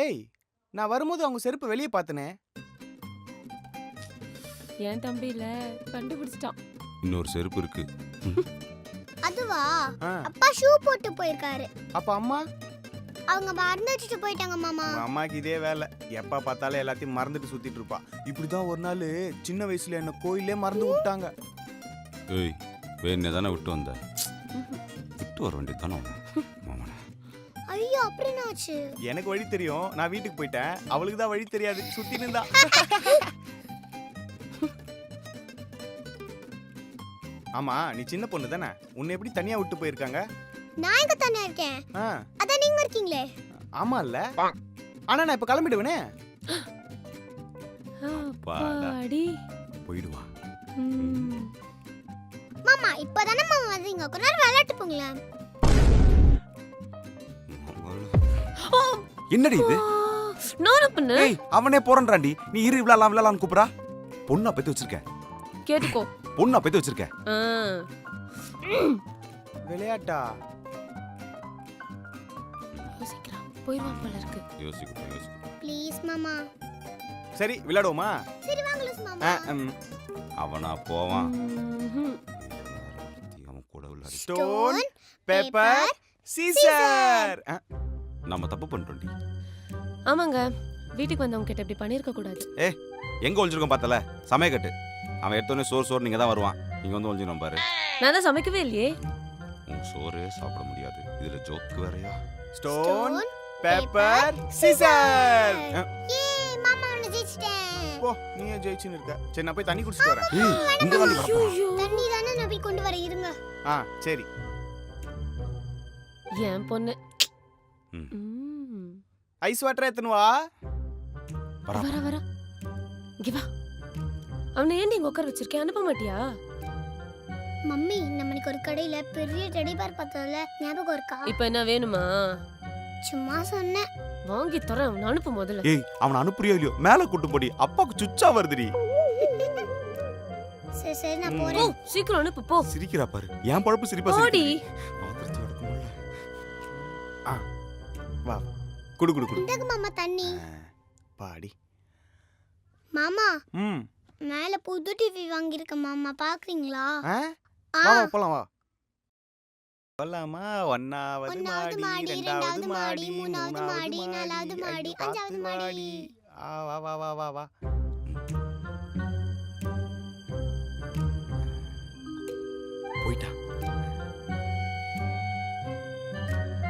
ஏய், நான் வரும்போது அவங்க செருப்பு வெளியே பார்த்தனே. என் தம்பி இல்ல கண்டுபிடிச்சிட்டான். இன்னொரு செருப்பு இருக்கு. அதுவா? ஆ, அப்பா ஷூ போட்டு போயிருக்காரு. அப்ப அம்மா? அவங்க மறந்து வச்சுட்டு போயிட்டாங்க மாமா. உங்க அம்மாக்கு இதே வேலை. எப்ப பார்த்தாலும் எல்லாத்தையும் மறந்துட்டு சுத்திட்டு இருப்பா. இப்படிதான் ஒரு நாள் சின்ன வயசுல என்ன கோயிலே மறந்து விட்டாங்க. ஏய், வேணே தானே விட்டு வந்த. விட்டு வர வேண்டியது தானே மாமன. ஐயோ அப்படி என்னாச்சு? எனக்கு வழி தெரியும், நான் வீட்டுக்கு போயிட்டேன். அவளுக்கு தான் வழி தெரியாது, சுத்தி நின்றா. ஆமா, நீ சின்ன பொண்ணு தானே, உன்னை எப்படி தனியா விட்டு போயிருக்காங்க? நான் எங்க தானே இருக்கேன். ஆ, அதான் நீங்க இருக்கீங்களே. ஆமா இல்ல. ஆனா நான் இப்ப கிளம்பிடுவேனே. அப்பாடி போயிடுவா. மாமா இப்பதானே மாமா வந்தீங்க, கொஞ்ச நேரம் விளையாட்டு போங்களேன். என்னடி இது? நானும் பண்ணு. ஏய், அவனே போறன்றாண்டி. நீ இரு விளையாடலாம் கூப்பிடா. பொண்ணா பத்தி வச்சிருக்க. கேட்டுக்கோ. பொண்ணா பத்தி வச்சிருக்க. விளையாட்டா? யோசிக்கிறான். போயிடுவான் போல இருக்கு. யோசிக்கட்டும். ப்ளீஸ் மாமா. சரி விளையாடுவோமா? சரி வாங்க லூஸ் மாமா. அவனா போவான். அவன் கூட விளையாடி. Stone paper Caesar. நம்ம தப்பு பண்ணிட்டோம்டி. ஆமாங்க, வீட்டுக்கு வந்தவங்க கிட்ட இப்படி பண்ணிருக்க கூடாது. எங்க ஒளிஞ்சிருக்கோம் பார்த்தல, சமயக்கட்டு. அவன் எடுத்தோடனே சோறு நீங்க தான் வருவான். நீங்க வந்து ஒளிஞ்சிடும் பாரு. நான் தான் சமைக்கவே இல்லையே. உன் சோறே சாப்பிட முடியாது, இதுல ஜோக்கு வேறயா? Stone paper Caesar. ஏ மாமா நான் ஜெயிச்சிட்டேன். போ, நீயே ஜெயிச்சுன்னு இருக்க. சரி நான் போய் தண்ணி குடிச்சிட்டு வரேன். இந்த வந்து தண்ணி தானே நான் போய் கொண்டு வரேன், இருங்க. சரி. என் பொண்ணு. ஐஸ் வாட்டர் எத்தனை வா? வர இங்க வா. அவனை ஏன் நீங்க உட்கார வச்சிருக்கேன், அனுப்ப மாட்டியா? மம்மி நம்மளுக்கு ஒரு கடையில பெரிய டெடி பேர் பார்த்ததுல ஞாபகம் இருக்கா? இப்போ என்ன வேணுமா? சும்மா சொன்னேன். வாங்கி தரேன், அவனை அனுப்பு முதல்ல. ஏய், அவனை அனுப்புறியோ இல்லையோ, மேல கூட்டு போடி. அப்பாக்கு சுச்சா வருதுடி. சரி நான் போ, போறேன். சீக்கிரம் அனுப்பு போ. சிரிக்கிறா பாரு. என் பழப்பு சிரிப்பா போடி. வா, குடு குடு குடு. இந்தங்க மாமா தண்ணி. பாடி. மாமா ம். மேல புது டிவி வாங்கியிருக்க மாமா, பாக்குறீங்களா? வா போலாம் வா. போலாமா? ஒன்னாவது மாடி, ரெண்டாவது மாடி, மூணாவது மாடி, நாலாவது மாடி, அஞ்சாவது மாடி. வா வா வா வா வா. போயிட்டா.